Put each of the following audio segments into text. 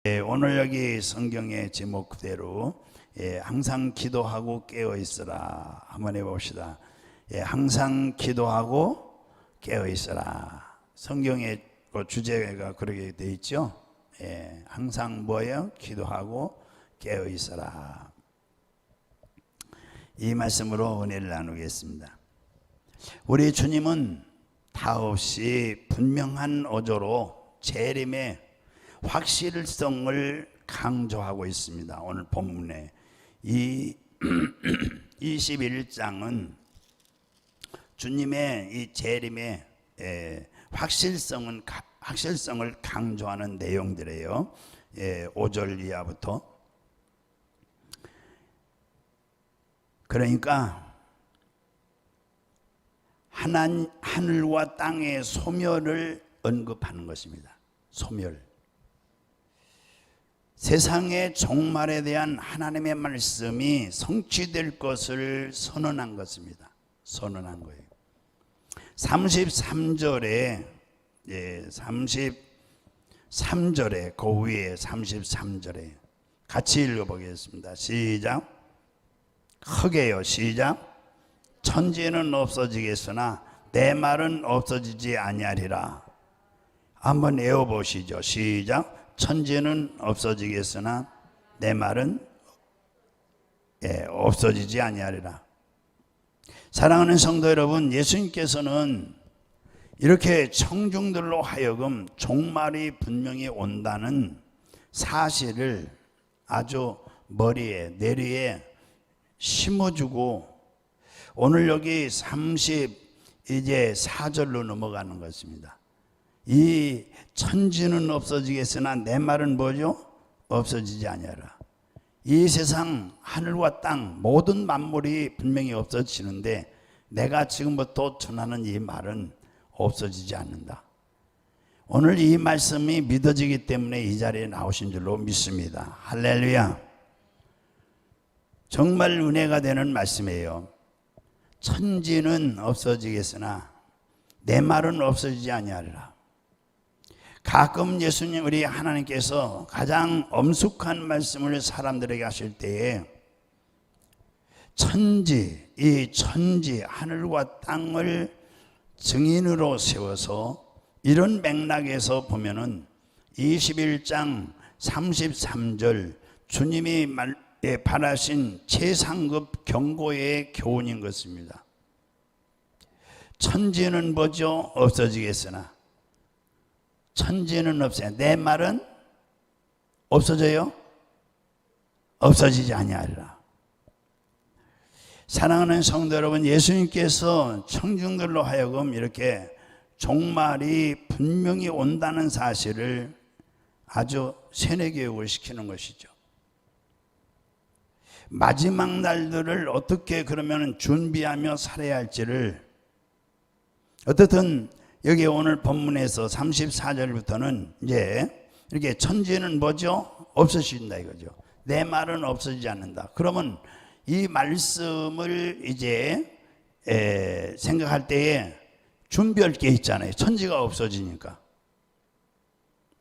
오늘 여기 성경의 제목 그대로 항상 기도하고 깨어 있으라 한번 해봅시다. 항상 기도하고 깨어 있으라. 성경의 주제가 그렇게 돼 있죠. 항상 뭐예요? 기도하고 깨어 있으라. 이 말씀으로 은혜를 나누겠습니다. 우리 주님은 다없이 분명한 어조로 재림의 확실성을 강조하고 있습니다. 오늘 본문에 이 21장은 주님의 이 재림의 확실성을 강조하는 내용들이에요. 5절 이하부터. 그러니까 하늘과 땅의 소멸을 언급하는 것입니다. 소멸. 세상의 종말에 대한 하나님의 말씀이 성취될 것을 선언한 것입니다. 선언한 거예요. 33절에 33절에 그 위에 33절에 같이 읽어보겠습니다. 시작. 크게요. 시작. 천지는 없어지겠으나 내 말은 없어지지 아니하리라. 한번 외워보시죠. 시작. 천지는 없어지겠으나 내 말은 없어지지 아니하리라. 사랑하는 성도 여러분, 예수님께서는 이렇게 청중들로 하여금 종말이 분명히 온다는 사실을 아주 머리에 내리에 심어주고, 오늘 여기 34절로 넘어가는 것입니다. 이 천지는 없어지겠으나 내 말은 뭐죠? 없어지지 아니하라. 이 세상 하늘과 땅 모든 만물이 분명히 없어지는데 내가 지금부터 전하는 이 말은 없어지지 않는다. 오늘 이 말씀이 믿어지기 때문에 이 자리에 나오신 줄로 믿습니다. 할렐루야. 정말 은혜가 되는 말씀이에요. 천지는 없어지겠으나 내 말은 없어지지 아니하리라. 가끔 예수님, 우리 하나님께서 가장 엄숙한 말씀을 사람들에게 하실 때에 이 천지 하늘과 땅을 증인으로 세워서 이런 맥락에서 보면은 21장 33절 주님이 바라신 최상급 경고의 교훈인 것입니다. 천지는 뭐죠? 없어지겠으나 천지는 없어요. 내 말은 없어져요? 없어지지 아니하리라. 사랑하는 성도 여러분, 예수님께서 청중들로 하여금 이렇게 종말이 분명히 온다는 사실을 아주 세뇌교육을 시키는 것이죠. 마지막 날들을 어떻게 그러면 준비하며 살아야 할지를, 어떻든 여기 오늘 본문에서 34절부터는 이제 이렇게 천지는 뭐죠? 없어진다 이거죠. 내 말은 없어지지 않는다. 그러면 이 말씀을 이제 생각할 때에 준비할 게 있잖아요. 천지가 없어지니까.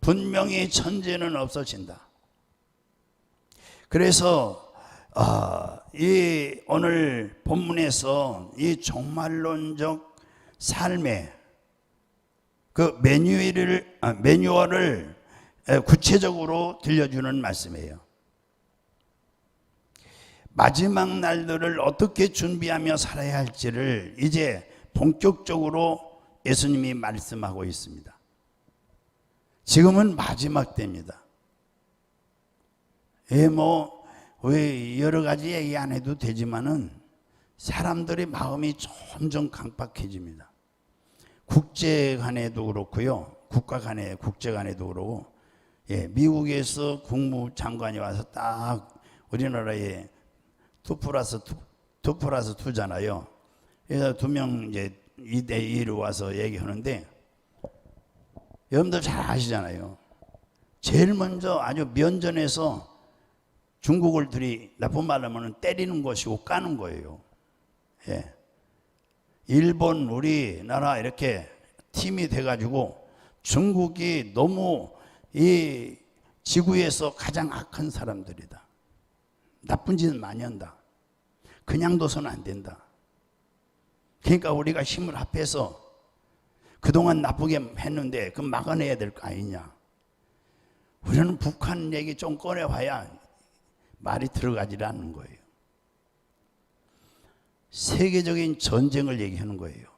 분명히 천지는 없어진다. 그래서 이 오늘 본문에서 이 종말론적 삶의 그 매뉴얼을 구체적으로 들려주는 말씀이에요. 마지막 날들을 어떻게 준비하며 살아야 할지를 이제 본격적으로 예수님이 말씀하고 있습니다. 지금은 마지막 때입니다. 왜 여러 가지 얘기 안 해도 되지만은 사람들의 마음이 점점 강박해집니다. 국제 간에도 그렇고요. 국가 간에, 국제 간에도 그러고, 미국에서 국무장관이 와서 딱 우리나라에 2+2잖아요. 그래서 2명 이제 2대2로 와서 얘기하는데, 여러분들 잘 아시잖아요. 제일 먼저 아주 면전에서 중국을 나쁜 말로 하면 때리는 것이고 까는 거예요. 일본, 우리나라 이렇게 팀이 돼가지고 중국이 너무 이 지구에서 가장 악한 사람들이다. 나쁜 짓은 많이 한다. 그냥 둬서는 안 된다. 그러니까 우리가 힘을 합해서 그동안 나쁘게 했는데 그 막아내야 될 거 아니냐. 우리는 북한 얘기 좀 꺼내봐야 말이 들어가지 않는 거예요. 세계적인 전쟁을 얘기하는 거예요.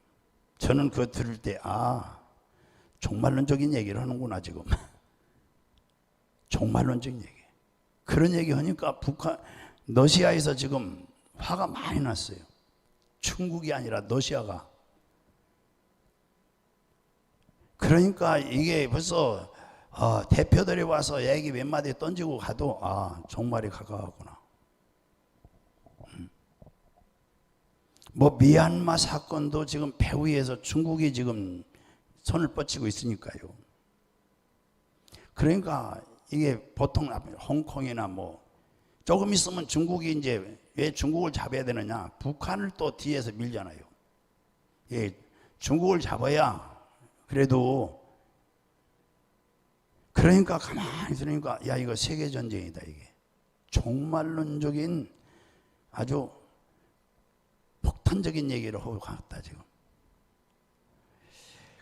저는 그거 들을 때 종말론적인 얘기를 하는구나 지금. 종말론적인 얘기. 그런 얘기 하니까 러시아에서 지금 화가 많이 났어요. 중국이 아니라 러시아가. 그러니까 이게 벌써 대표들이 와서 얘기 몇 마디 던지고 가도 종말이 가까웠구나. 뭐 미얀마 사건도 지금 배후에서 중국이 지금 손을 뻗치고 있으니까요. 그러니까 이게 보통 홍콩이나 뭐 조금 있으면 중국이 이제 왜 중국을 잡아야 되느냐? 북한을 또 뒤에서 밀잖아요. 예, 중국을 잡아야 그래도 그러니까 가만히 있으니까 이거 세계 전쟁이다 이게. 종말론적인 아주 폭탄적인 얘기를 하고 갔다 지금.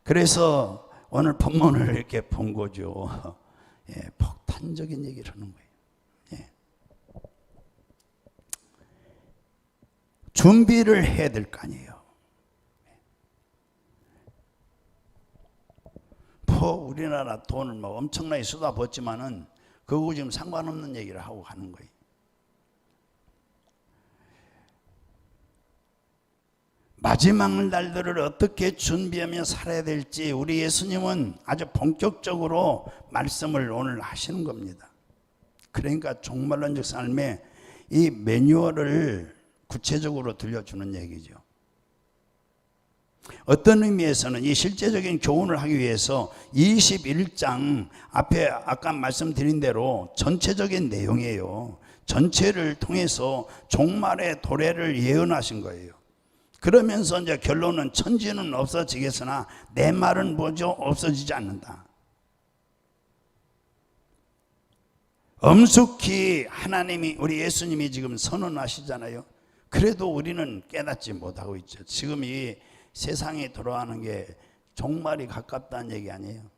그래서 오늘 본문을 이렇게 본 거죠. 예, 폭탄적인 얘기를 하는 거예요. 예. 준비를 해야 될 거 아니에요. 우리나라 돈을 막 엄청나게 쏟아붓지만은 그거 지금 상관없는 얘기를 하고 가는 거예요. 마지막 날들을 어떻게 준비하며 살아야 될지 우리 예수님은 아주 본격적으로 말씀을 오늘 하시는 겁니다. 그러니까 종말론적 삶의 이 매뉴얼을 구체적으로 들려주는 얘기죠. 어떤 의미에서는 이 실제적인 교훈을 하기 위해서 21장 앞에 아까 말씀드린 대로 전체적인 내용이에요. 전체를 통해서 종말의 도래를 예언하신 거예요. 그러면서 이제 결론은 천지는 없어지겠으나 내 말은 뭐죠? 없어지지 않는다. 엄숙히 하나님이 우리 예수님이 지금 선언하시잖아요. 그래도 우리는 깨닫지 못하고 있죠. 지금 이 세상에 돌아가는 게 종말이 가깝다는 얘기 아니에요.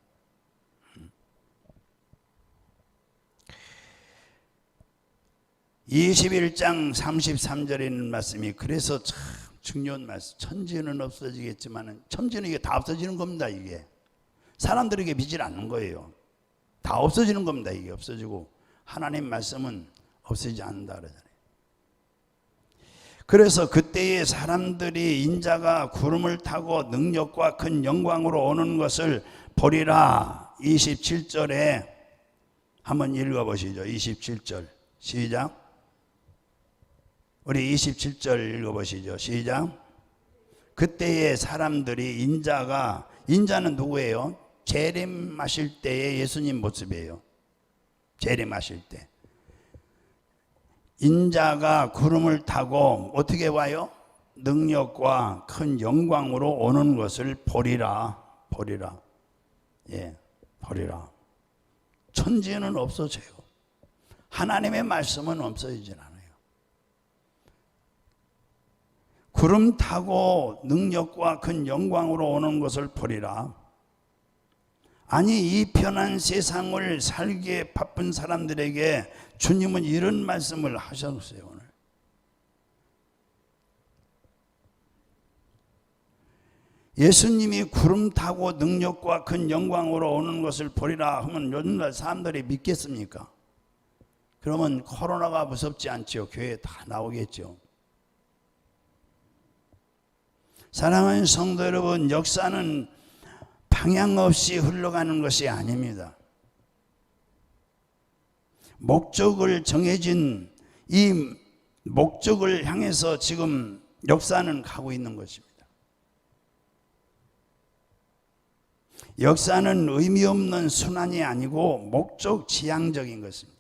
21장 33절에 있는 말씀이 그래서 참 중요한 말씀. 천지는 없어지겠지만 천지는 이게 다 없어지는 겁니다. 이게 사람들에게 믿질 않는 거예요. 다 없어지는 겁니다. 이게 없어지고 하나님 말씀은 없어지지 않는다 그러잖아요. 그래서 그때의 사람들이 인자가 구름을 타고 능력과 큰 영광으로 오는 것을 보리라. 27절에 한번 읽어보시죠. 27절 시작. 우리 27절 읽어보시죠. 시작. 그때의 사람들이 인자는 누구예요? 재림하실 때의 예수님 모습이에요. 재림하실 때 인자가 구름을 타고 어떻게 와요? 능력과 큰 영광으로 오는 것을 보리라. 예, 보리라. 천지는 없어져요. 하나님의 말씀은 없어지진 않아요. 구름 타고 능력과 큰 영광으로 오는 것을 보리라. 아니 이 편한 세상을 살기에 바쁜 사람들에게 주님은 이런 말씀을 하셨어요. 오늘 예수님이 구름 타고 능력과 큰 영광으로 오는 것을 보리라 하면 요즘날 사람들이 믿겠습니까? 그러면 코로나가 무섭지 않죠. 교회에 다 나오겠죠. 사랑하는 성도 여러분, 역사는 방향 없이 흘러가는 것이 아닙니다. 목적을 정해진 이 목적을 향해서 지금 역사는 가고 있는 것입니다. 역사는 의미 없는 순환이 아니고 목적 지향적인 것입니다.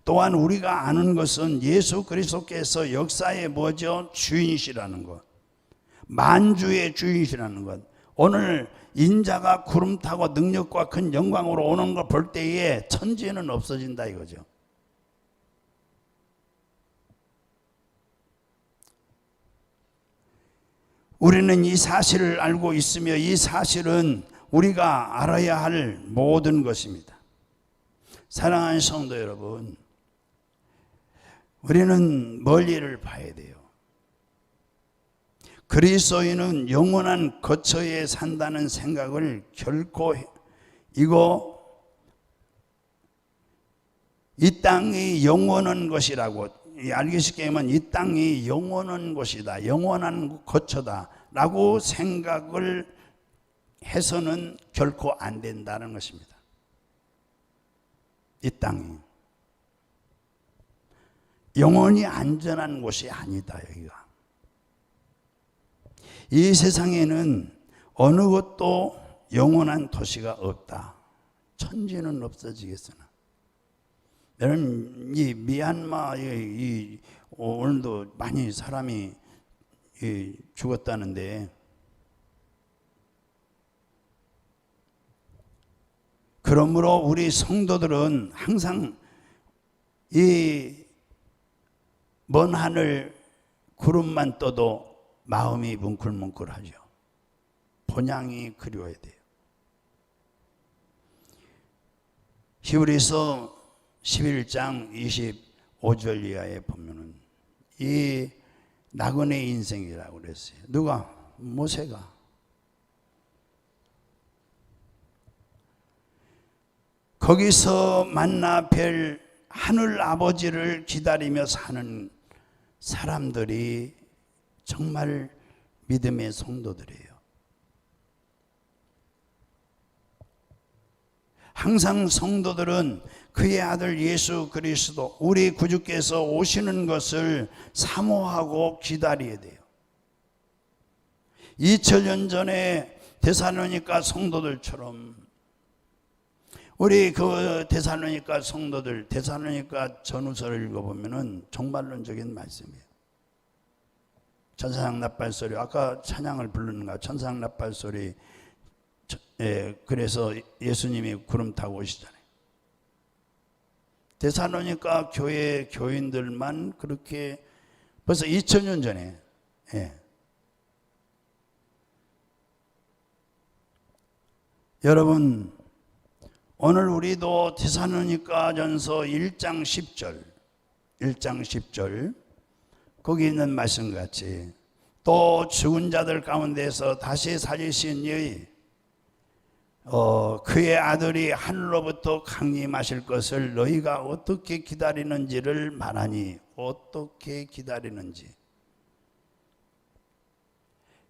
또한 우리가 아는 것은 예수 그리스도께서 역사의 뭐죠? 주인이시라는 것. 만주의 주인이시라는 것. 오늘 인자가 구름 타고 능력과 큰 영광으로 오는 걸 볼 때에 천지는 없어진다 이거죠. 우리는 이 사실을 알고 있으며 이 사실은 우리가 알아야 할 모든 것입니다. 사랑하는 성도 여러분, 우리는 멀리를 봐야 돼요. 그리스도인은 영원한 거처에 산다는 생각을 결코 이 땅이 영원한 것이라고 알기 쉽게 하면 이 땅이 영원한 곳이다, 영원한 거처다 라고 생각을 해서는 결코 안 된다는 것입니다. 이 땅이 영원히 안전한 곳이 아니다. 여기가 이 세상에는 어느 곳도 영원한 도시가 없다. 천지는 없어지겠으나 여러분, 이 미얀마에 오늘도 많이 사람이 죽었다는데, 그러므로 우리 성도들은 항상 이 먼 하늘 구름만 떠도 마음이 뭉클뭉클하죠. 본향이 그리워야 돼요. 히브리서 11장 25절 이하에 보면은 이 나그네 인생이라고 그랬어요. 누가? 모세가. 거기서 만나 뵐 하늘 아버지를 기다리며 사는 사람들이 정말 믿음의 성도들이에요. 항상 성도들은 그의 아들 예수 그리스도 우리 구주께서 오시는 것을 사모하고 기다려야 돼요. 2000년 전에 데살로니가 성도들처럼 우리 그 데살로니가 성도들, 데살로니가 전후서를 읽어보면은 종말론적인 말씀이에요. 천사장 납발소리, 아까 찬양을 부르는가, 천사장 납발소리. 그래서 예수님이 구름 타고 오시잖아요. 데살로니가 교회 교인들만 그렇게 벌써 2000년 전에 여러분, 오늘 우리도 데살로니가전서 1장 10절 거기 있는 말씀같이 또 죽은 자들 가운데서 다시 살리신 이의 그의 아들이 하늘로부터 강림하실 것을 너희가 어떻게 기다리는지를 말하니, 어떻게 기다리는지.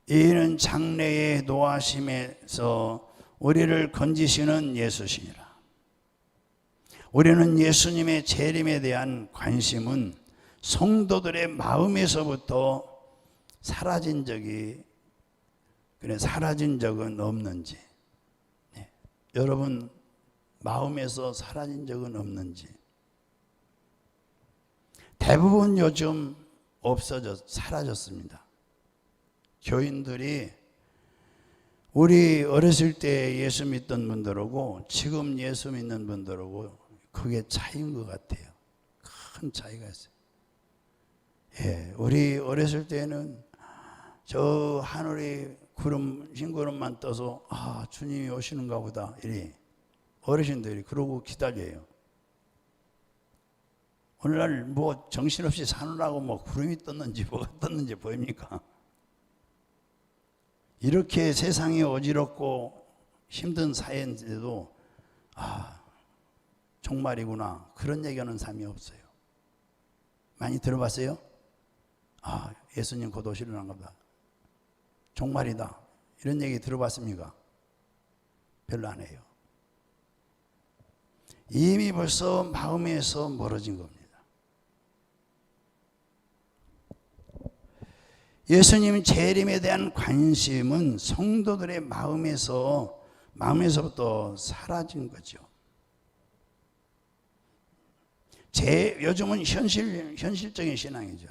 이는 장래의 노하심에서 우리를 건지시는 예수시니라. 우리는 예수님의 재림에 대한 관심은 성도들의 마음에서부터 사라진 적은 없는지, 여러분 마음에서 사라진 적은 없는지. 대부분 요즘 사라졌습니다. 교인들이 우리 어렸을 때 예수 믿던 분들하고 지금 예수 믿는 분들하고 그게 차이인 것 같아요. 큰 차이가 있어요. 우리 어렸을 때는 저 하늘이 흰 구름만 떠서 주님이 오시는가 보다 이래 어르신들이 그러고 기다려요. 오늘날 뭐 정신없이 사느라고 뭐 구름이 떴는지 뭐가 떴는지 보입니까? 이렇게 세상이 어지럽고 힘든 사회인데도 종말이구나 그런 얘기하는 사람이 없어요. 많이 들어봤어요? 예수님 곧 오시려는가 보다. 종말이다. 이런 얘기 들어봤습니까? 별로 안 해요. 이미 벌써 마음에서 멀어진 겁니다. 예수님 재림에 대한 관심은 성도들의 마음에서부터 사라진 거죠. 요즘은 현실적인 신앙이죠.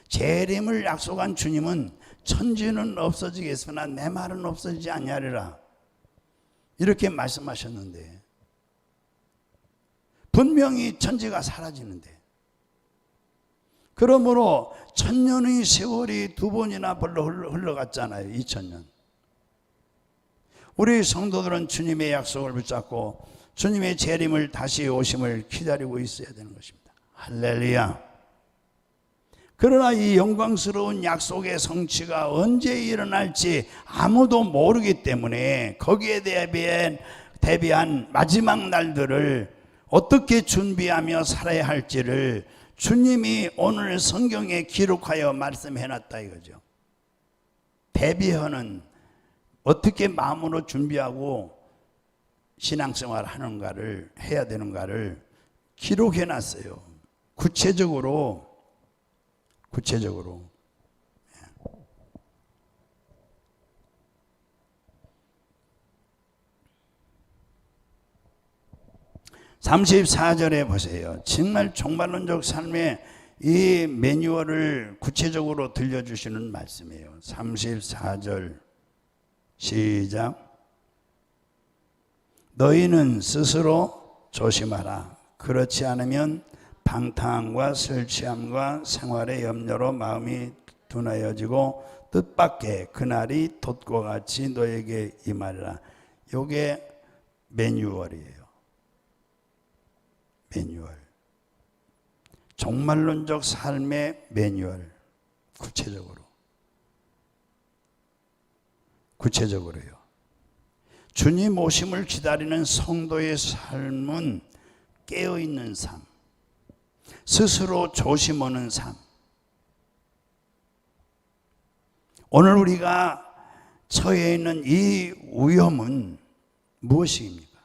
재림을 약속한 주님은 천지는 없어지겠으나 내 말은 없어지지 아니하리라. 이렇게 말씀하셨는데 분명히 천지가 사라지는데, 그러므로 천년의 세월이 두 번이나 벌써 흘러갔잖아요. 2000년. 우리 성도들은 주님의 약속을 붙잡고 주님의 재림을 다시 오심을 기다리고 있어야 되는 것입니다. 할렐루야. 그러나 이 영광스러운 약속의 성취가 언제 일어날지 아무도 모르기 때문에 거기에 대비한 마지막 날들을 어떻게 준비하며 살아야 할지를 주님이 오늘 성경에 기록하여 말씀해놨다 이거죠. 대비하는, 어떻게 마음으로 준비하고 신앙생활 하는가를, 해야 되는가를 기록해놨어요. 구체적으로. 34절에 보세요. 정말 종말론적 삶의 이 매뉴얼을 구체적으로 들려주시는 말씀이에요. 34절 시작. 너희는 스스로 조심하라. 그렇지 않으면 방탕함과 설치함과 생활의 염려로 마음이 둔하여지고 뜻밖의 그날이 돛과 같이 너에게 임하리라. 이게 매뉴얼이에요. 매뉴얼. 종말론적 삶의 매뉴얼. 구체적으로요. 주님 오심을 기다리는 성도의 삶은 깨어있는 삶, 스스로 조심하는 삶. 오늘 우리가 처해 있는 이 위험은 무엇입니까?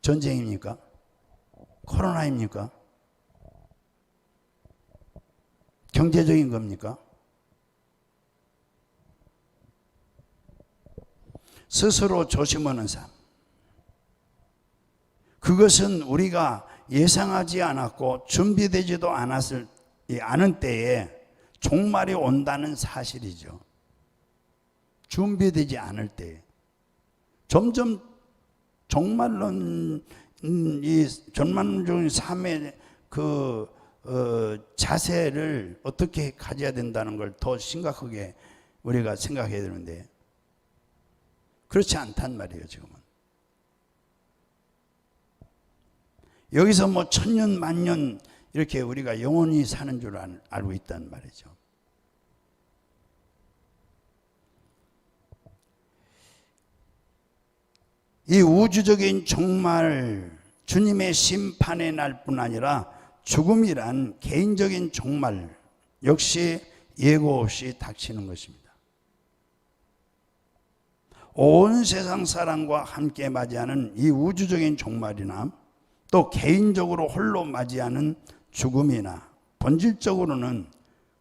전쟁입니까? 코로나입니까? 경제적인 겁니까? 스스로 조심하는 삶. 그것은 우리가 예상하지 않았고 준비되지도 않은 때에 종말이 온다는 사실이죠. 준비되지 않을 때 점점 종말론적인 삶의 자세를 어떻게 가져야 된다는 걸 더 심각하게 우리가 생각해야 되는데 그렇지 않단 말이에요. 지금은 여기서 뭐 천년 만년 이렇게 우리가 영원히 사는 줄 알고 있단 말이죠. 이 우주적인 종말, 주님의 심판의 날뿐 아니라 죽음이란 개인적인 종말 역시 예고 없이 닥치는 것입니다. 온 세상 사람과 함께 맞이하는 이 우주적인 종말이나 또 개인적으로 홀로 맞이하는 죽음이나 본질적으로는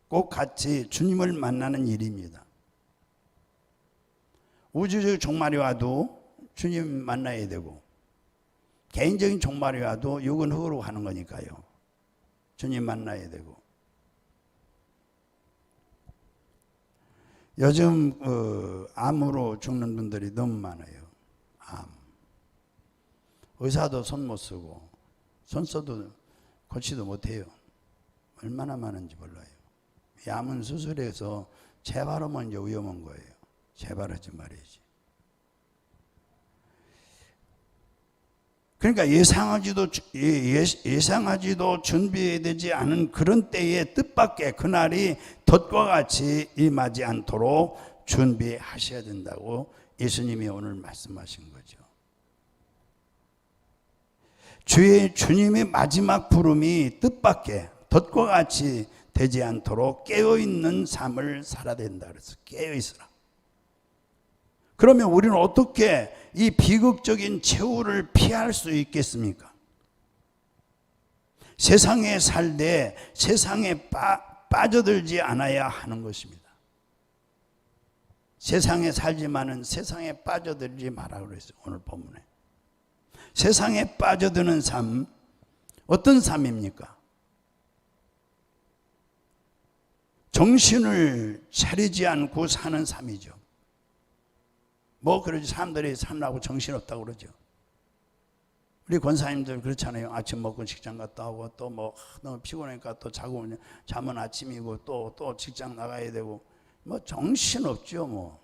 꼭 같이 주님을 만나는 일입니다. 우주적 종말이 와도 주님 만나야 되고 개인적인 종말이 와도 육은 흙으로 가는 거니까요. 주님 만나야 되고. 요즘 암으로 죽는 분들이 너무 많아요. 암. 의사도 손 못 쓰고 손 써도 고치도 못해요. 얼마나 많은지 몰라요. 암은 수술해서 재발하면 이제 위험한 거예요. 재발하지 말아야지. 그러니까 예상하지도 준비되지 않은 그런 때에 뜻밖의 그날이 덫과 같이 임하지 않도록 준비하셔야 된다고 예수님이 오늘 말씀하신 거죠. 주님의 마지막 부름이 뜻밖의 덫과 같이 되지 않도록 깨어있는 삶을 살아야 된다 그래서 깨어있으라. 그러면 우리는 어떻게 이 비극적인 최후를 피할 수 있겠습니까? 세상에 살되 세상에 빠져들지 않아야 하는 것입니다. 세상에 살지만은 세상에 빠져들지 마라 그랬어요. 오늘 본문에. 세상에 빠져드는 삶, 어떤 삶입니까? 정신을 차리지 않고 사는 삶이죠. 뭐 그러지, 사람들이 사느라고 정신없다고 그러죠. 우리 권사님들 그렇잖아요. 아침 먹고 직장 갔다 오고 또 뭐 너무 피곤하니까 또 자고 자면 아침이고 또 직장 나가야 되고 뭐 정신없죠. 뭐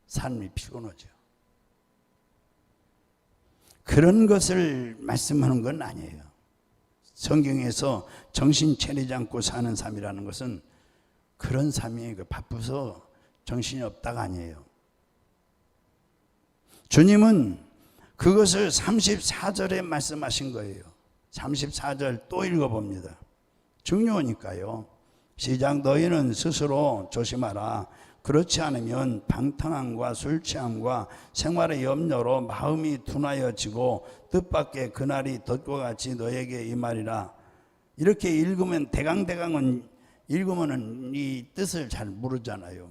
삶이 피곤하죠. 그런 것을 말씀하는 건 아니에요. 성경에서 정신 차리지 않고 사는 삶이라는 것은 그런 삶이 바빠서 정신이 없다가 아니에요. 주님은 그것을 34절에 말씀하신 거예요. 34절 또 읽어봅니다. 중요하니까요. 시작. 너희는 스스로 조심하라. 그렇지 않으면 방탕함과 술 취함과 생활의 염려로 마음이 둔하여지고 뜻밖의 그날이 덫과 같이 너에게 임하리라. 이렇게 읽으면 대강대강은 읽으면 이 뜻을 잘 모르잖아요.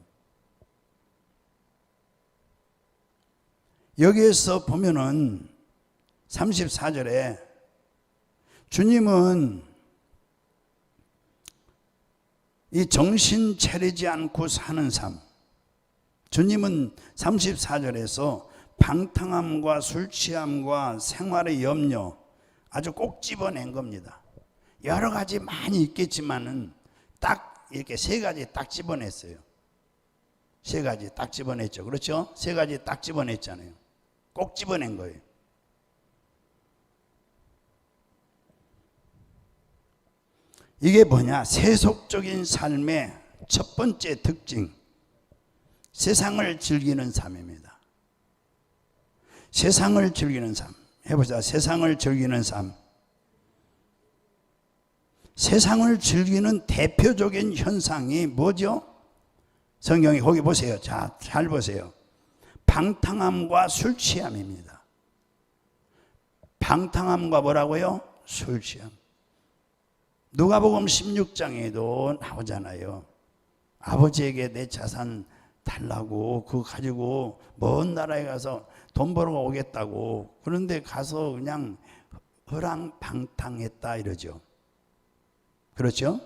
여기에서 보면은 34절에 주님은 이 정신 차리지 않고 사는 삶, 주님은 34절에서 방탕함과 술 취함과 생활의 염려 아주 꼭 집어낸 겁니다. 여러 가지 많이 있겠지만은 딱 이렇게 세 가지 딱 집어냈어요. 세 가지 딱 집어냈죠. 그렇죠? 세 가지 딱 집어냈잖아요. 꼭 집어낸 거예요. 이게 뭐냐? 세속적인 삶의 첫 번째 특징, 세상을 즐기는 삶입니다. 세상을 즐기는 삶. 해보자. 세상을 즐기는 삶. 세상을 즐기는 대표적인 현상이 뭐죠? 성경이 거기 보세요. 자, 잘 보세요. 방탕함과 술 취함입니다. 방탕함과 뭐라고요? 술 취함. 누가복음 16장에도 나오잖아요. 아버지에게 내 자산 달라고 그거 가지고 먼 나라에 가서 돈 벌어 오겠다고. 그런데 가서 그냥 허랑방탕했다 이러죠. 그렇죠?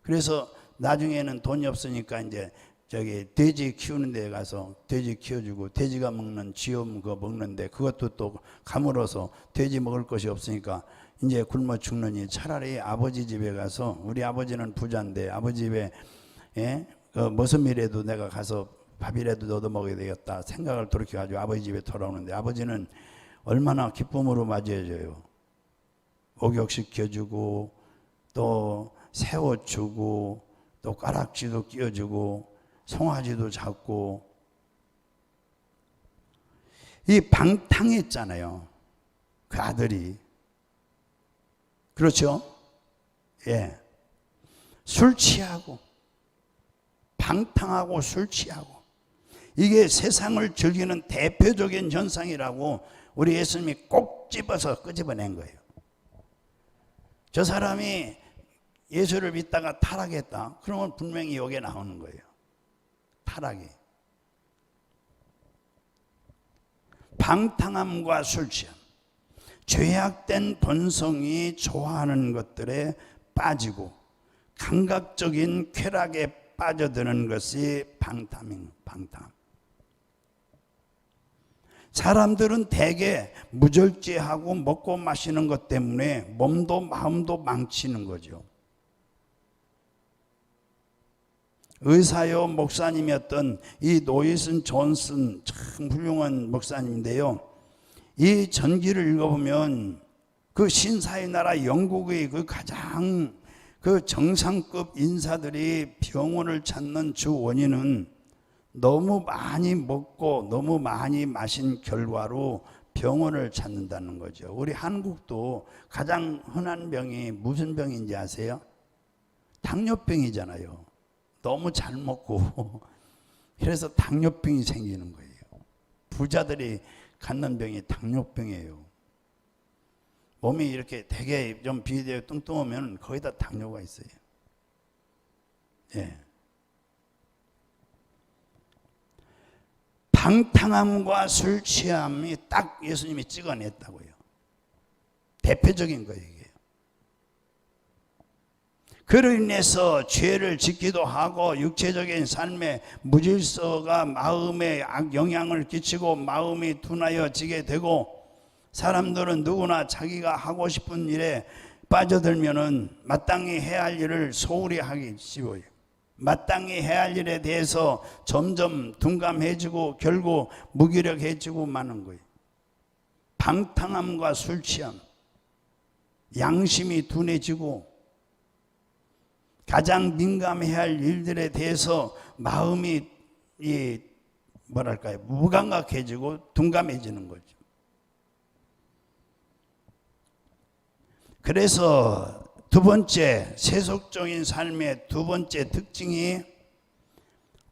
그래서 나중에는 돈이 없으니까 이제 저기 돼지 키우는 데 가서 돼지 키워주고 돼지가 먹는 쥐염 그거 먹는데 그것도 또 가물어서 돼지 먹을 것이 없으니까 이제 굶어 죽느니 차라리 아버지 집에 가서, 우리 아버지는 부자인데 아버지 집에 머슴이라도 내가 가서 밥이라도 얻어 먹어야 되겠다 생각을 돌이켜가지고 아버지 집에 돌아오는데 아버지는 얼마나 기쁨으로 맞이해줘요. 목욕시켜주고 또 세워주고 또 가락지도 끼워주고 송아지도 잡고. 이 방탕했잖아요, 그 아들이. 그렇죠? 예. 술 취하고 방탕하고 술 취하고 이게 세상을 즐기는 대표적인 현상이라고 우리 예수님이 꼭 집어서 끄집어낸 거예요. 저 사람이 예수를 믿다가 타락했다. 그러면 분명히 여기에 나오는 거예요. 타락이. 방탕함과 술 취함. 죄악된 본성이 좋아하는 것들에 빠지고 감각적인 쾌락에 빠져드는 것이 방탕. 사람들은 대개 무절제하고 먹고 마시는 것 때문에 몸도 마음도 망치는 거죠. 의사요 목사님이었던 이 노이슨 존슨, 참 훌륭한 목사님인데요. 이 전기를 읽어보면 그 신사의 나라 영국의 그 가장 그 정상급 인사들이 병원을 찾는 주 원인은 너무 많이 먹고 너무 많이 마신 결과로 병원을 찾는다는 거죠. 우리 한국도 가장 흔한 병이 무슨 병인지 아세요? 당뇨병이잖아요. 너무 잘 먹고 그래서 당뇨병이 생기는 거예요. 부자들이 갖는 병이 당뇨병이에요. 몸이 이렇게 되게 좀 비대고 뚱뚱하면 거의 다 당뇨가 있어요. 예. 방탕함과 술 취함이 딱 예수님이 찍어냈다고요. 대표적인 거예요, 이게. 그로 인해서 죄를 짓기도 하고 육체적인 삶의 무질서가 마음에 영향을 끼치고 마음이 둔하여지게 되고, 사람들은 누구나 자기가 하고 싶은 일에 빠져들면은 마땅히 해야 할 일을 소홀히 하기 쉬워요. 마땅히 해야 할 일에 대해서 점점 둔감해지고 결국 무기력해지고 마는 거예요. 방탕함과 술 취함, 양심이 둔해지고 가장 민감해야 할 일들에 대해서 마음이 무감각해지고 둔감해지는 거죠. 그래서 두 번째, 세속적인 삶의 두 번째 특징이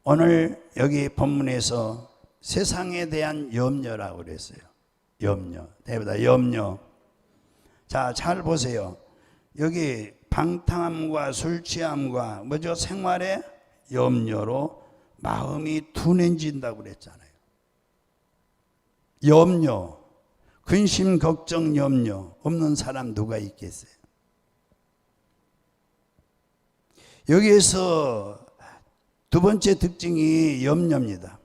오늘 여기 본문에서 세상에 대한 염려라고 그랬어요. 염려, 대보다 염려. 자, 잘 보세요. 여기 방탕함과 술 취함과 뭐죠? 생활의 염려로 마음이 둔해진다고 그랬잖아요. 염려, 근심, 걱정, 염려 없는 사람 누가 있겠어요? 여기에서 두 번째 특징이 염려입니다.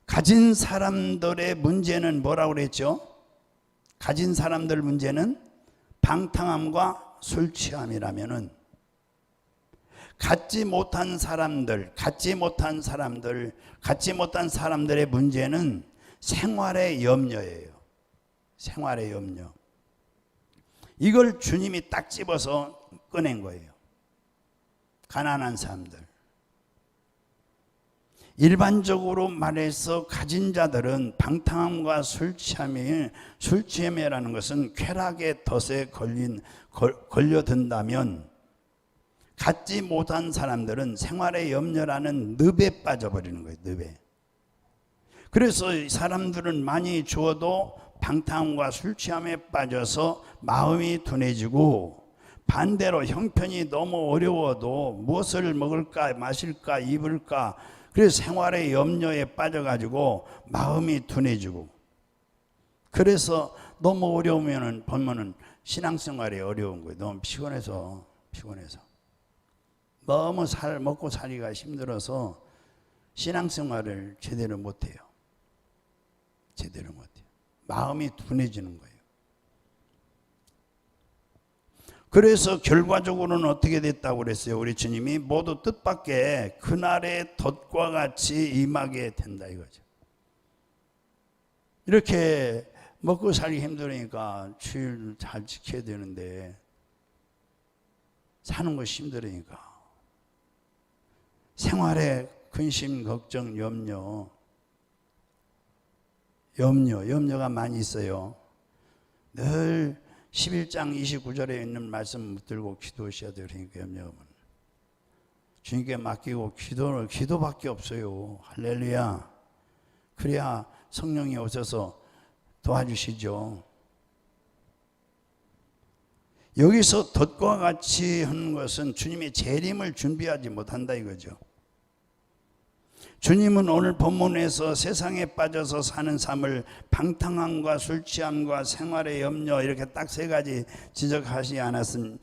가진 사람들의 문제는 뭐라고 그랬죠? 가진 사람들 문제는 방탕함과 술 취함이라면은, 갖지 못한 사람들의 문제는 생활의 염려예요. 생활의 염려. 이걸 주님이 딱 집어서 꺼낸 거예요. 가난한 사람들. 일반적으로 말해서 가진 자들은 방탕함과 술 취함이라는 것은 쾌락의 덫에 걸려든다면, 갖지 못한 사람들은 생활의 염려라는 늪에 빠져버리는 거예요. 늪에. 그래서 사람들은 많이 주어도 방탕함과 술 취함에 빠져서 마음이 둔해지고, 반대로 형편이 너무 어려워도 무엇을 먹을까 마실까 입을까, 그래서 생활의 염려에 빠져가지고 마음이 둔해지고, 그래서 너무 어려우면은 보면은 신앙생활이 어려운 거예요. 너무 피곤해서 너무 먹고 살기가 힘들어서 신앙생활을 제대로 못해요. 마음이 둔해지는 거예요. 그래서 결과적으로는 어떻게 됐다고 그랬어요? 우리 주님이 모두 뜻밖의 그날의 덫과 같이 임하게 된다 이거죠. 이렇게 먹고 살기 힘들으니까 주일 잘 지켜야 되는데 사는 것이 힘들으니까 생활에 근심, 걱정, 염려가 많이 있어요. 늘 11장 29절에 있는 말씀 붙들고 기도하셔야 돼요. 그러니까 염려하면 주님께 맡기고 기도밖에 없어요. 할렐루야. 그래야 성령이 오셔서 도와주시죠. 여기서 덫과 같이 하는 것은 주님의 재림을 준비하지 못한다 이거죠. 주님은 오늘 본문에서 세상에 빠져서 사는 삶을 방탕함과 술 취함과 생활의 염려 이렇게 딱 세 가지 지적하지 않습니까?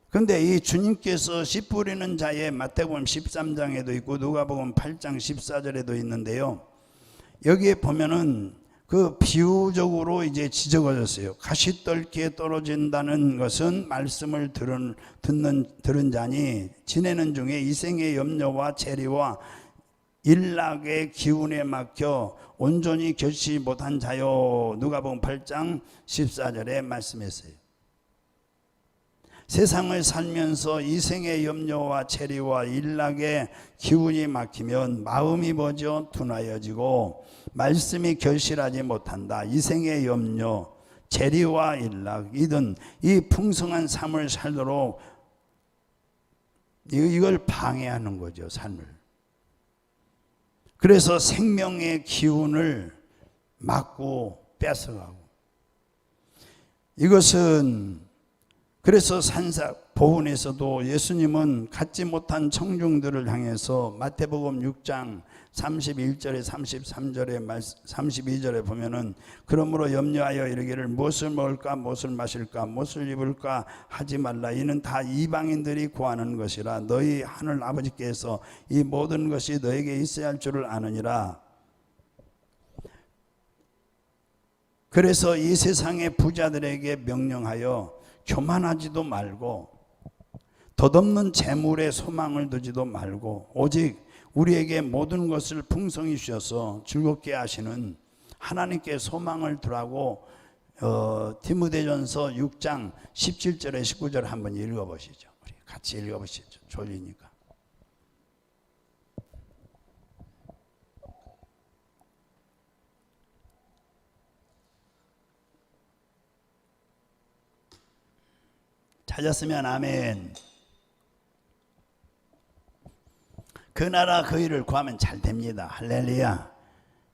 그런데 이 주님께서 씨 뿌리는 자의 마태복음 13장에도 있고 누가복음 8장 14절에도 있는데요. 여기에 보면은 그 비유적으로 이제 지적어졌어요. 가시떨기에 떨어진다는 것은 말씀을 들은 자니 지내는 중에 이생의 염려와 재리와 일락의 기운에 막혀 온전히 결시 못한 자요. 누가복음 8장 14절에 말씀했어요. 세상을 살면서 이생의 염려와 재리와 일락의 기운이 막히면 마음이 뭐죠? 둔하여지고 말씀이 결실하지 못한다. 이생의 염려, 재리와 일락이든 이 풍성한 삶을 살도록 이걸 방해하는 거죠. 삶을. 그래서 생명의 기운을 막고 뺏어가고, 이것은 그래서 보훈에서도 예수님은 갖지 못한 청중들을 향해서 마태복음 6장 31절에 33절에 32절에 보면은 그러므로 염려하여 이르기를 무엇을 먹을까 무엇을 마실까 무엇을 입을까 하지 말라. 이는 다 이방인들이 구하는 것이라. 너희 하늘 아버지께서 이 모든 것이 너에게 있어야 할 줄을 아느니라. 그래서 이 세상의 부자들에게 명령하여 교만하지도 말고 덧없는 재물에 소망을 두지도 말고 오직 우리에게 모든 것을 풍성히 주셔서 즐겁게 하시는 하나님께 소망을 두라고 디모데전서 6장 17절에 19절 한번 읽어보시죠. 우리 같이 읽어보시죠. 졸리니까. 찾았으면 아멘. 그 나라 그 일을 구하면 잘 됩니다. 할렐루야.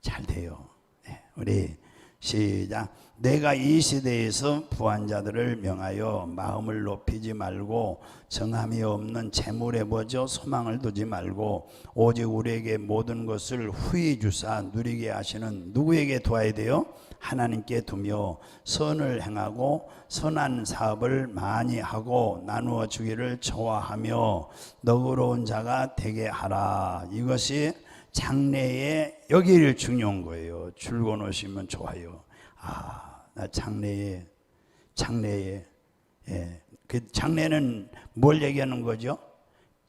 잘 돼요. 네, 우리 시작. 내가 이 시대에서 부한 자들을 명하여 마음을 높이지 말고 정함이 없는 재물에 뭐죠? 소망을 두지 말고 오직 우리에게 모든 것을 후히 주사 누리게 하시는 누구에게 두어야 돼요? 하나님께 두며 선을 행하고 선한 사업을 많이 하고 나누어 주기를 좋아하며 너그러운 자가 되게 하라. 이것이 장래에 여기를 중요한 거예요. 줄곧 오시면 좋아요. 나 장래에 그 장래는 뭘 얘기하는 거죠?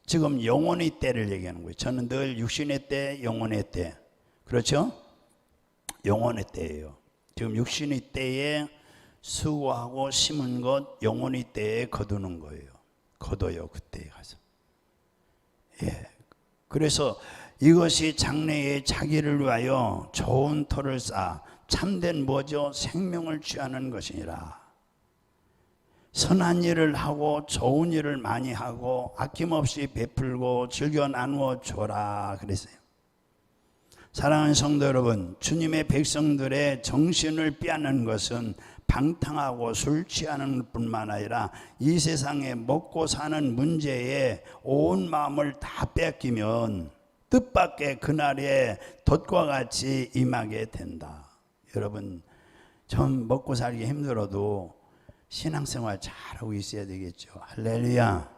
지금 영혼의 때를 얘기하는 거예요. 저는 늘 육신의 때, 영혼의 때. 그렇죠? 영혼의 때예요. 지금 육신의 때에 수고하고 심은 것 영혼의 때에 거두는 거예요. 거둬요. 그때에 가서. 그래서 이것이 장래에 자기를 위하여 좋은 터를 쌓아 참된 뭐죠? 생명을 취하는 것이니라. 선한 일을 하고 좋은 일을 많이 하고 아낌없이 베풀고 즐겨 나누어 줘라 그랬어요. 사랑하는 성도 여러분, 주님의 백성들의 정신을 빼앗는 것은 방탕하고 술 취하는 뿐만 아니라 이 세상에 먹고 사는 문제에 온 마음을 다 뺏기면 뜻밖의 그날에 덫과 같이 임하게 된다. 여러분, 좀 먹고 살기 힘들어도 신앙생활 잘하고 있어야 되겠죠. 할렐루야.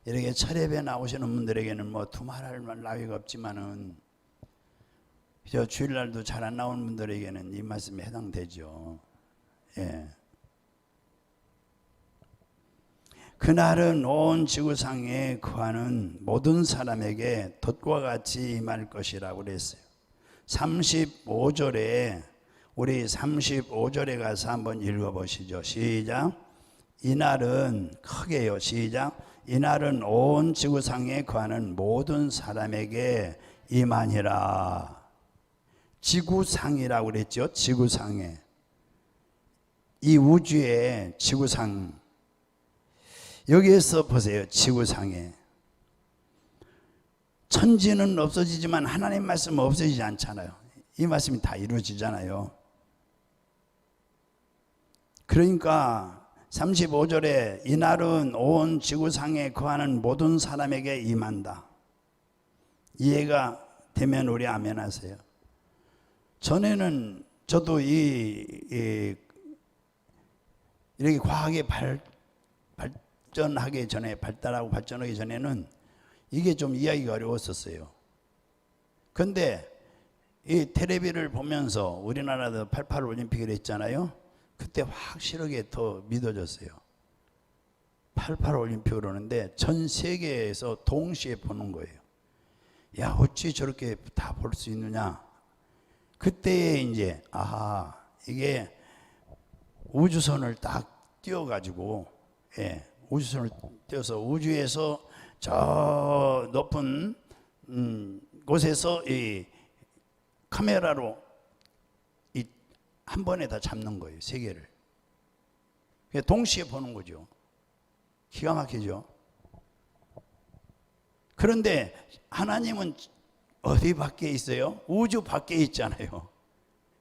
이렇게 철회에 나오시는 분들에게는 뭐 두말할 나위가 없지만은 저 주일날도 잘 안 나오는 분들에게는 이 말씀에 해당되죠. 그날은 온 지구상에 거하는 모든 사람에게 덫과 같이 임할 것이라고 그랬어요. 35절에 우리 35절에 가서 한번 읽어보시죠. 시작. 이날은 크게요. 시작. 이날은 온 지구상에 거하는 모든 사람에게 임하니라. 지구상이라고 그랬죠. 지구상에. 이 우주의 지구상. 여기에서 보세요. 지구상에. 천지는 없어지지만 하나님 말씀은 없어지지 않잖아요. 이 말씀이 다 이루어지잖아요. 그러니까 35절에 이날은 온 지구상에 거하는 모든 사람에게 임한다. 이해가 되면 우리 아멘 하세요. 전에는 저도 이렇게 과학이 발전하기 전에 발달하고 발전하기 전에는 이게 좀 이해하기가 어려웠었어요. 그런데 이 텔레비를 보면서 우리나라도 88 올림픽을 했잖아요. 그때 확실하게 더 믿어졌어요. 88 올림픽을 오는데 전 세계에서 동시에 보는 거예요. 야, 어찌 저렇게 다 볼 수 있느냐. 그때에 이제 이게 우주선을 딱 띄워가지고 우주선을 띄워서 우주에서 저 높은 곳에서 이 카메라로 한 번에 다 잡는 거예요. 세 개를. 동시에 보는 거죠. 기가 막히죠. 그런데 하나님은 어디 밖에 있어요? 우주 밖에 있잖아요.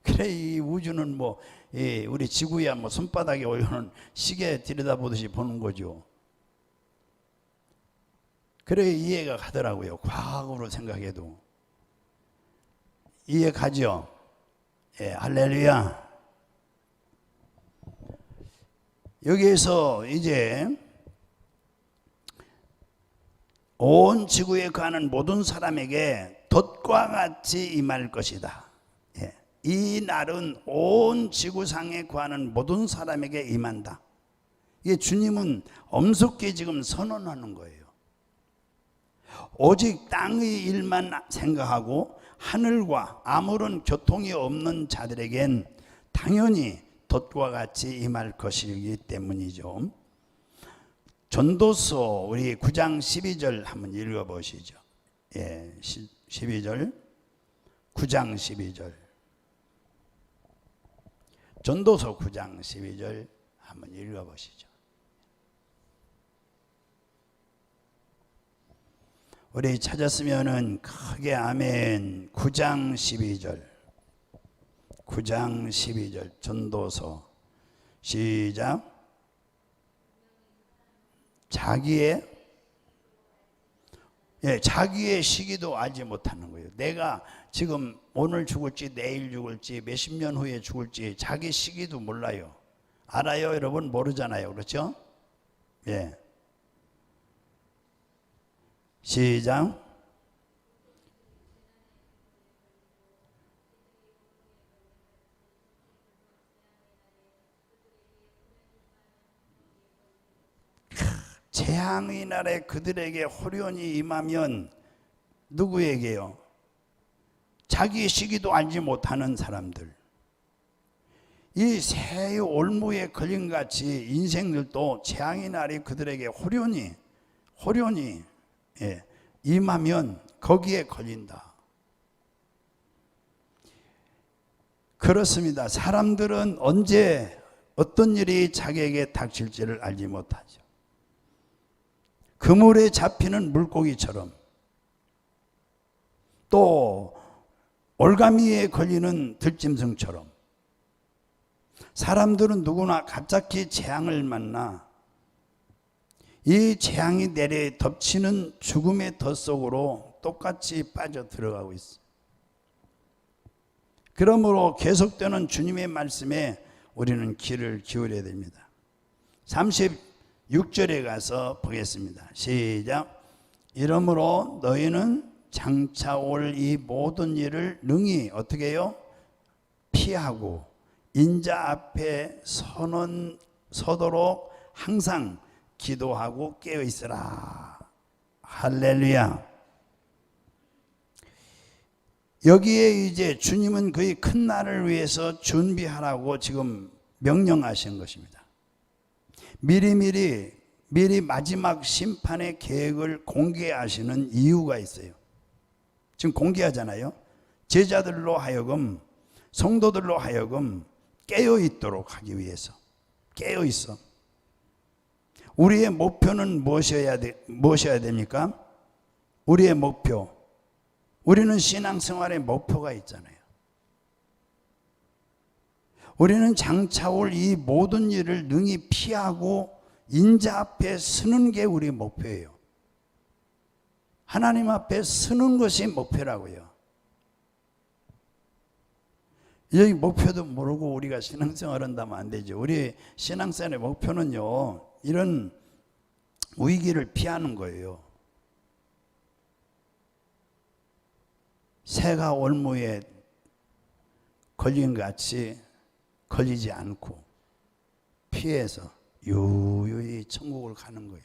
그래, 이 우주는 뭐 우리 지구야 뭐 손바닥에 올려놓은 시계 들여다보듯이 보는 거죠. 그래 이해가 가더라고요. 과학으로 생각해도 이해 가죠. 예, 할렐루야. 여기에서 이제 온 지구에 거하는 모든 사람에게 덫과 같이 임할 것이다. 예, 이 날은 온 지구상에 거하는 모든 사람에게 임한다. 이게 주님은 엄숙히 지금 선언하는 거예요. 오직 땅의 일만 생각하고 하늘과 아무런 교통이 없는 자들에겐 당연히 덫과 같이 임할 것이기 때문이죠. 전도서 우리 9장 12절 한번 읽어보시죠. 예, 12절 9장 12절 전도서 9장 12절 한번 읽어보시죠. 우리 찾았으면은 크게 아멘. 9장 12절 9장 12절 전도서 시작. 자기의 시기도 알지 못하는 거예요. 내가 지금 오늘 죽을지 내일 죽을지 몇십 년 후에 죽을지 자기 시기도 몰라요. 알아요 여러분? 모르잖아요. 그렇죠? 예. 시작. 재앙의 날에 그들에게 호련히 임하면 누구에게요? 자기 시기도 알지 못하는 사람들. 이 새의 올무에 걸린 같이 인생들도 재앙의 날이 그들에게 호련히 임하면 거기에 걸린다. 그렇습니다. 사람들은 언제 어떤 일이 자기에게 닥칠지를 알지 못하죠. 그물에 잡히는 물고기처럼 또 올가미에 걸리는 들짐승처럼 사람들은 누구나 갑자기 재앙을 만나 이 재앙이 내려 덮치는 죽음의 덫 속으로 똑같이 빠져 들어가고 있습니다. 그러므로 계속되는 주님의 말씀에 우리는 귀를 기울여야 됩니다. 36절에 가서 보겠습니다. 시작. 이러므로 너희는 장차 올 이 모든 일을 능히 어떻게 해요? 피하고 인자 앞에 서도록 항상 기도하고 깨어 있으라. 할렐루야. 여기에 이제 주님은 그의 큰 날을 위해서 준비하라고 지금 명령하신 것입니다. 미리 마지막 심판의 계획을 공개하시는 이유가 있어요. 지금 공개하잖아요. 제자들로 하여금, 성도들로 하여금 깨어 있도록 하기 위해서. 깨어 있어. 우리의 목표는 무엇이어야 됩니까? 우리의 목표. 우리는 신앙생활의 목표가 있잖아요. 우리는 장차 올 이 모든 일을 능히 피하고 인자 앞에 서는 게 우리의 목표예요. 하나님 앞에 서는 것이 목표라고요. 이 목표도 모르고 우리가 신앙생활 한다면 안 되죠. 우리 신앙생활의 목표는요, 이런 위기를 피하는 거예요. 새가 올무에 걸린 것 같이 걸리지 않고 피해서 유유히 천국을 가는 거예요.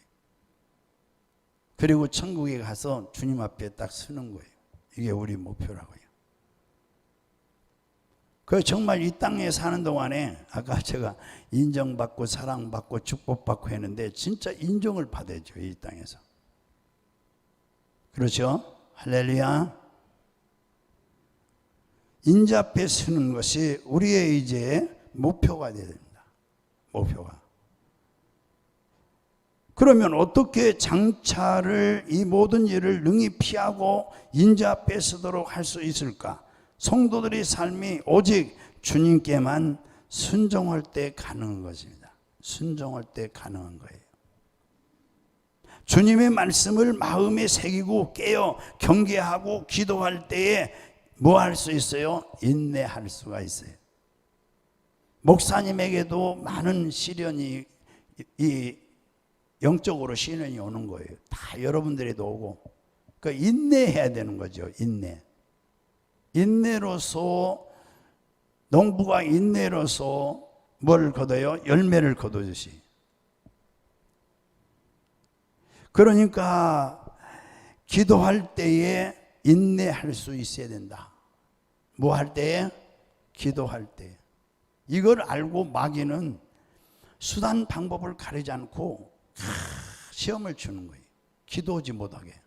그리고 천국에 가서 주님 앞에 딱 서는 거예요. 이게 우리 목표라고요. 그 정말 이 땅에 사는 동안에 아까 제가 인정받고 사랑받고 축복받고 했는데 진짜 인정을 받아야죠. 이 땅에서. 그렇죠? 할렐루야. 인자 앞에 서는 것이 우리의 이제 목표가 되어야 됩니다. 목표가. 그러면 어떻게 장차를 이 모든 일을 능히 피하고 인자 앞에 서도록 할 수 있을까? 성도들의 삶이 오직 주님께만 순종할 때 가능한 것입니다. 순종할 때 가능한 거예요. 주님의 말씀을 마음에 새기고 깨어 경계하고 기도할 때에 뭐 할 수 있어요? 인내할 수가 있어요. 목사님에게도 많은 시련이, 이 영적으로 시련이 오는 거예요. 다 여러분들에도 오고. 그러니까 인내해야 되는 거죠. 인내로서, 농부가 인내로서 뭘 거둬요? 열매를 거두듯이. 그러니까 기도할 때에 인내할 수 있어야 된다. 뭐 할 때에? 기도할 때. 이걸 알고 마귀는 수단 방법을 가리지 않고 시험을 주는 거예요. 기도하지 못하게.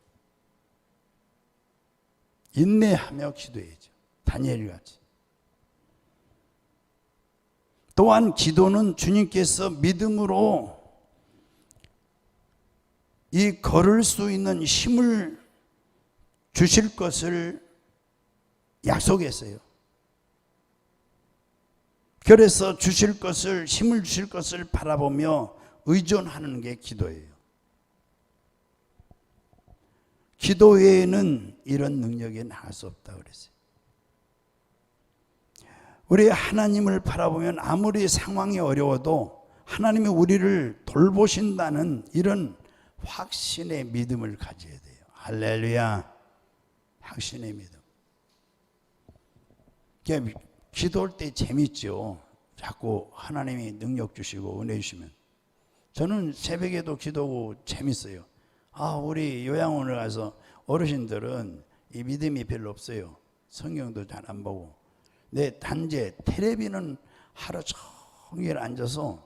인내하며 기도해야죠. 다니엘 같이. 또한 기도는 주님께서 믿음으로 이 걸을 수 있는 힘을 주실 것을 약속했어요. 그래서 주실 것을, 힘을 주실 것을 바라보며 의존하는 게 기도예요. 기도 외에는 이런 능력이 나올 수 없다 그랬어요. 우리 하나님을 바라보면 아무리 상황이 어려워도 하나님이 우리를 돌보신다는 이런 확신의 믿음을 가져야 돼요. 할렐루야. 확신의 믿음. 기도할 때 재밌죠. 자꾸 하나님이 능력 주시고 은혜 주시면. 저는 새벽에도 기도하고 재밌어요. 우리 요양원을 가서 어르신들은 이 믿음이 별로 없어요. 성경도 잘 안 보고. 내 단체 텔레비는 하루 종일 앉아서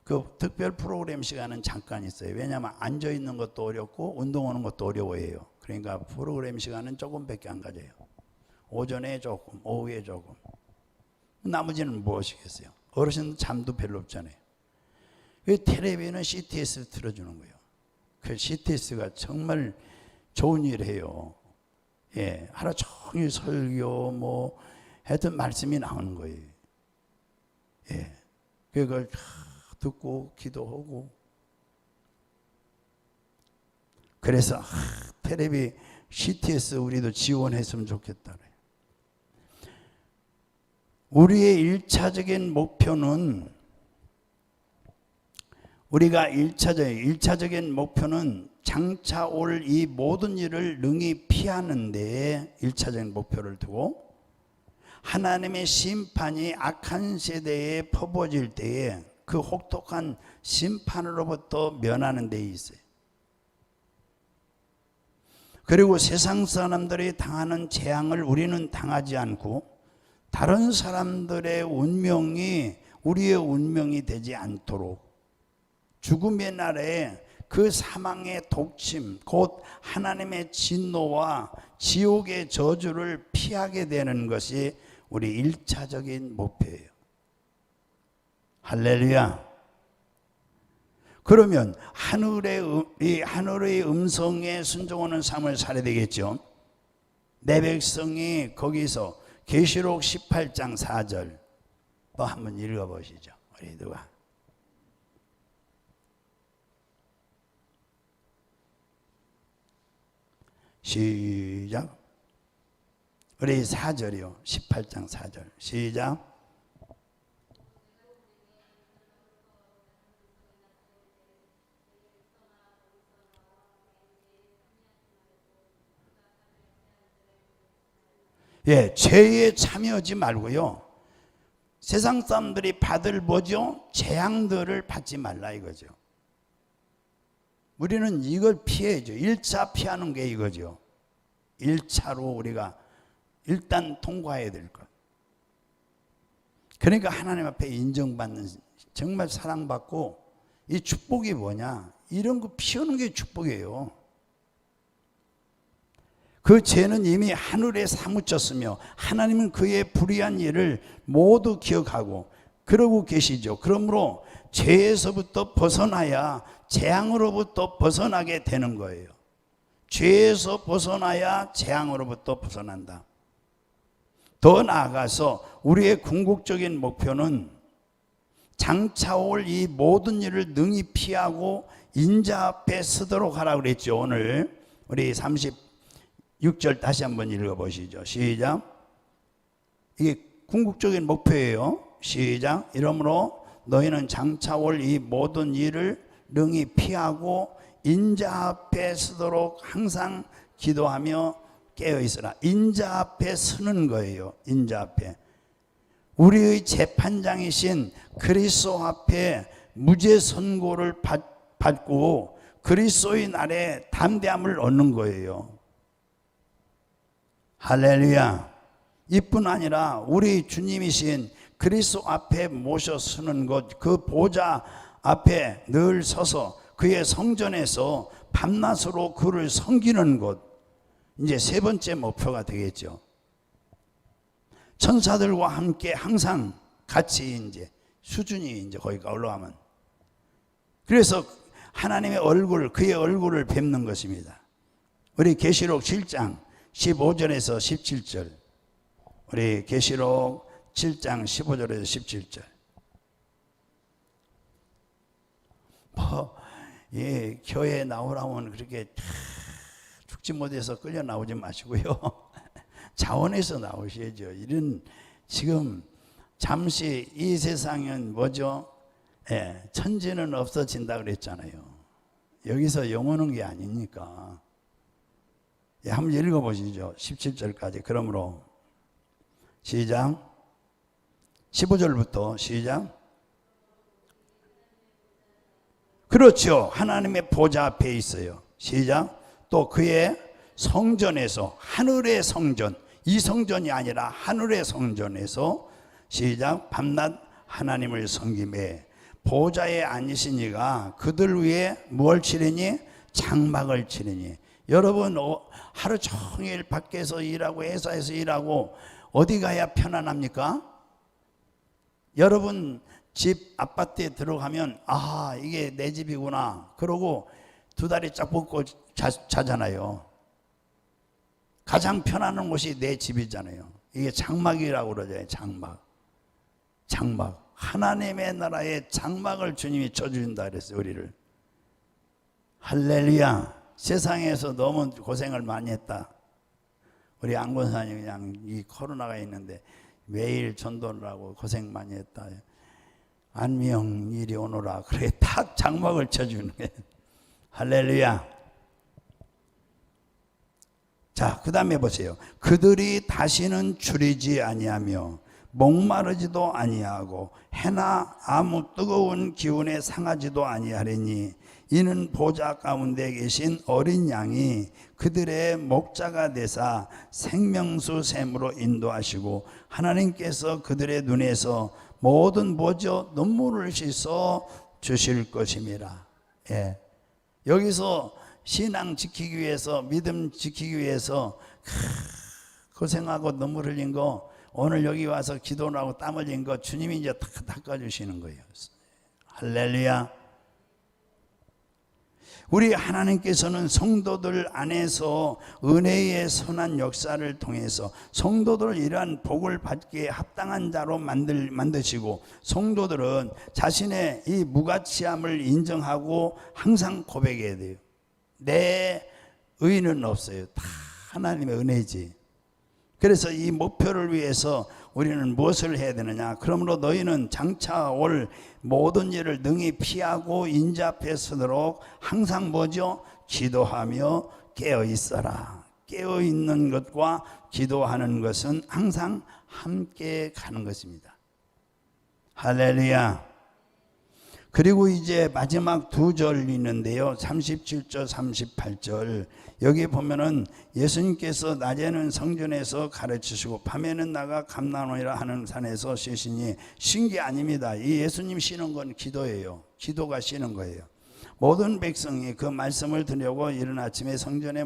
그 특별 프로그램 시간은 잠깐 있어요. 왜냐하면 앉아 있는 것도 어렵고 운동하는 것도 어려워해요. 그러니까 프로그램 시간은 조금밖에 안 가져요. 오전에 조금, 오후에 조금. 나머지는 무엇이겠어요? 어르신 잠도 별로 없잖아요. 그 텔레비는 CTS를 틀어주는 거예요. 그 CTS가 정말 좋은 일을 해요. 예, 하루 종일 설교 뭐 하여튼 말씀이 나오는 거예요. 예, 그걸 듣고 기도하고. 그래서 텔레비 CTS 우리도 지원했으면 좋겠다. 우리의 1차적인 목표는, 우리가 1차적인 목표는 장차 올 이 모든 일을 능히 피하는 데에 1차적인 목표를 두고, 하나님의 심판이 악한 세대에 퍼부어질 때에 그 혹독한 심판으로부터 면하는 데 있어요. 그리고 세상 사람들이 당하는 재앙을 우리는 당하지 않고 다른 사람들의 운명이 우리의 운명이 되지 않도록 죽음의 날에 그 사망의 독침, 곧 하나님의 진노와 지옥의 저주를 피하게 되는 것이 우리 1차적인 목표예요. 할렐루야. 그러면 하늘의 음성에 순종하는 삶을 살아야 되겠죠. 내 백성이 거기서 계시록 18장 4절 또 한번 읽어보시죠. 우리 누가? 시작. 우리 4절이요. 18장 4절. 시작. 예, 죄에 참여하지 말고요. 세상 사람들이 받을 뭐죠? 재앙들을 받지 말라 이거죠. 우리는 이걸 피해야죠. 1차 피하는 게 이거죠. 1차로 우리가 일단 통과해야 될 것. 그러니까 하나님 앞에 인정받는, 정말 사랑받고, 이 축복이 뭐냐? 이런 거 피우는 게 축복이에요. 그 죄는 이미 하늘에 사무쳤으며 하나님은 그의 불의한 일을 모두 기억하고 그러고 계시죠. 그러므로 죄에서부터 벗어나야 재앙으로부터 벗어나게 되는 거예요. 죄에서 벗어나야 재앙으로부터 벗어난다. 더 나아가서 우리의 궁극적인 목표는 장차 올 이 모든 일을 능히 피하고 인자 앞에 서도록 하라고 그랬죠. 오늘 우리 36절 다시 한번 읽어보시죠. 시작. 이게 궁극적인 목표예요. 시작. 이러므로 너희는 장차 올 이 모든 일을 능히 피하고 인자 앞에 서도록 항상 기도하며 깨어 있으라. 인자 앞에 서는 거예요. 인자 앞에. 우리의 재판장이신 그리스도 앞에 무죄 선고를 받고 그리스도의 날에 담대함을 얻는 거예요. 할렐루야. 이뿐 아니라 우리 주님이신 그리스도 앞에 모셔 서는 것, 그 보좌 앞에 늘 서서 그의 성전에서 밤낮으로 그를 섬기는 것, 이제 세 번째 목표가 되겠죠. 천사들과 함께 항상 같이 이제 수준이 이제 거기가 올라가면, 그래서 하나님의 얼굴, 그의 얼굴을 뵙는 것입니다. 우리 계시록 7장 15절에서 17절, 우리 계시록 7장 15절에서 17절. 예, 교회에 나오라면 그렇게 죽지 못해서 끌려 나오지 마시고요. 자원해서 나오셔야죠. 이런 지금 잠시 이 세상은 뭐죠? 예, 천지는 없어진다 그랬잖아요. 여기서 영원한 게 아니니까. 예, 한번 읽어보시죠. 17절까지. 그러므로 시작. 15절부터 시작. 그렇죠. 하나님의 보좌 앞에 있어요. 시작. 또 그의 성전에서, 하늘의 성전, 이 성전이 아니라 하늘의 성전에서 시작. 밤낮 하나님을 섬기매 보좌에 앉으신 이가 그들 위에 무엇을 치리니? 장막을 치리니. 여러분 하루 종일 밖에서 일하고 회사에서 일하고 어디 가야 편안합니까? 여러분 집 아파트에 들어가면 아, 이게 내 집이구나 그러고 두 다리 쫙 뻗고 자잖아요. 가장 편안한 곳이 내 집이잖아요. 이게 장막이라고 그러죠. 장막. 하나님의 나라의 장막을 주님이 쳐준다 그랬어요. 우리를. 할렐루야. 세상에서 너무 고생을 많이 했다. 우리 안권사님 그냥 이 코로나가 있는데 매일 전도를 하고 고생 많이 했다. 안미영 이리 오너라. 그래 딱 장막을 쳐주는 거예요. 할렐루야. 자, 그 다음에 보세요. 그들이 다시는 줄이지 아니하며 목마르지도 아니하고 해나 아무 뜨거운 기운에 상하지도 아니하리니 이는 보좌 가운데 계신 어린 양이 그들의 목자가 되사 생명수 샘으로 인도하시고 하나님께서 그들의 눈에서 모든 뭐죠? 눈물을 씻어 주실 것입니다. 예. 여기서 신앙 지키기 위해서, 믿음 지키기 위해서 고생하고 눈물 흘린 거, 오늘 여기 와서 기도를 하고 땀 흘린 거 주님이 이제 다 닦아주시는 거예요. 할렐루야. 우리 하나님께서는 성도들 안에서 은혜의 선한 역사를 통해서 성도들을 이러한 복을 받기에 합당한 자로 만드시고, 성도들은 자신의 이 무가치함을 인정하고 항상 고백해야 돼요. 내 의는 없어요. 다 하나님의 은혜지. 그래서 이 목표를 위해서 우리는 무엇을 해야 되느냐? 그러므로 너희는 장차 올 모든 일을 능히 피하고 인자 앞에 서도록 항상 뭐죠? 기도하며 깨어 있어라. 깨어 있는 것과 기도하는 것은 항상 함께 가는 것입니다. 할렐루야. 그리고 이제 마지막 두 절 있는데요. 37절, 38절. 여기 보면은 예수님께서 낮에는 성전에서 가르치시고 밤에는 나가 감람원이라 하는 산에서 쉬시니, 쉰 게 아닙니다. 이 예수님 쉬는 건 기도예요. 기도가 쉬는 거예요. 모든 백성이 그 말씀을 들으려고 이른 아침에 성전에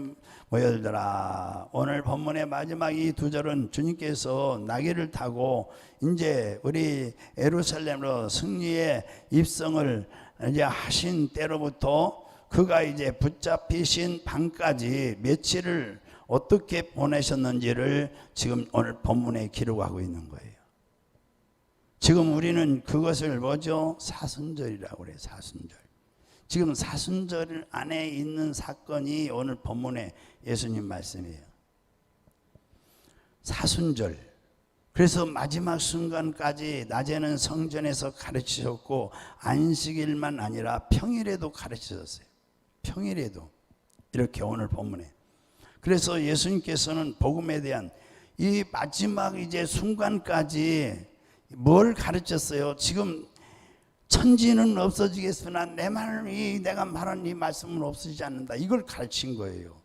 모여들더라. 오늘 본문의 마지막 이 두 절은 주님께서 나귀를 타고 이제 우리 예루살렘으로 승리의 입성을 이제 하신 때로부터 그가 이제 붙잡히신 밤까지 며칠을 어떻게 보내셨는지를 지금 오늘 본문에 기록하고 있는 거예요. 지금 우리는 그것을 뭐죠? 사순절이라고 그래요. 사순절. 지금 사순절 안에 있는 사건이 오늘 본문의 예수님 말씀이에요. 사순절. 그래서 마지막 순간까지 낮에는 성전에서 가르치셨고 안식일만 아니라 평일에도 가르치셨어요. 평일에도. 이렇게 오늘 본문에. 그래서 예수님께서는 복음에 대한 이 마지막 이제 순간까지 뭘 가르쳤어요? 지금 천지는 없어지겠으나 내가 말한 이 말씀은 없어지지 않는다. 이걸 가르친 거예요.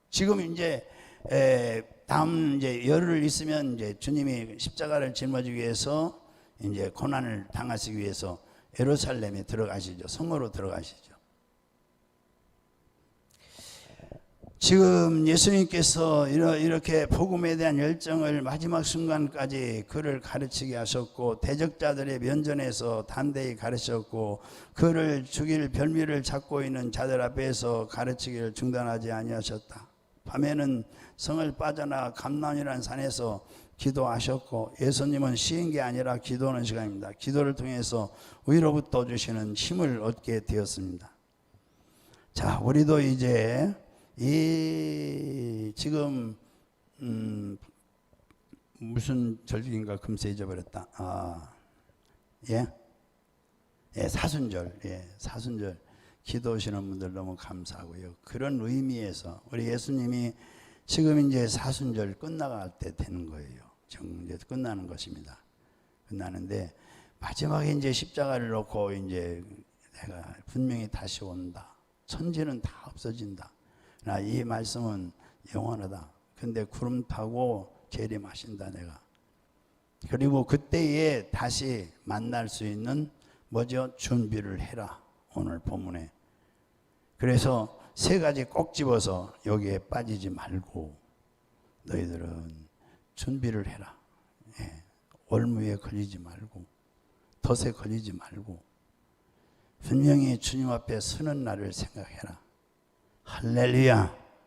지금 이제 다음 이제 열흘 있으면 이제 주님이 십자가를 짊어지기 위해서 이제 고난을 당하시기 위해서 예루살렘에 들어가시죠. 성으로 들어가시죠. 지금 예수님께서 이렇게 복음에 대한 열정을 마지막 순간까지 그를 가르치게 하셨고 대적자들의 면전에서 담대히 가르쳤고 그를 죽일 별미를 찾고 있는 자들 앞에서 가르치기를 중단하지 아니하셨다. 밤에는 성을 빠져나가 감람이라는 산에서 기도하셨고 예수님은 쉬는 게 아니라 기도하는 시간입니다. 기도를 통해서 위로부터 주시는 힘을 얻게 되었습니다. 자, 우리도 이제 이 지금 무슨 절기인가 금세 잊어버렸다. 사순절. 사순절 기도하시는 분들 너무 감사하고요. 그런 의미에서 우리 예수님이 지금 이제 사순절 끝나갈 때 되는 거예요. 지금 이제 끝나는 것입니다. 끝나는데 마지막에 이제 십자가를 놓고 이제 내가 분명히 다시 온다. 천지는 다 없어진다. 이 말씀은 영원하다. 근데 구름 타고 재림하신다 내가. 그리고 그때에 다시 만날 수 있는 뭐죠? 준비를 해라. 오늘 본문에. 그래서 세 가지 꼭 집어서 여기에 빠지지 말고 너희들은 준비를 해라. 올무에 걸리지 말고 덫에 걸리지 말고 분명히 주님 앞에 서는 날을 생각해라. 할렐루야.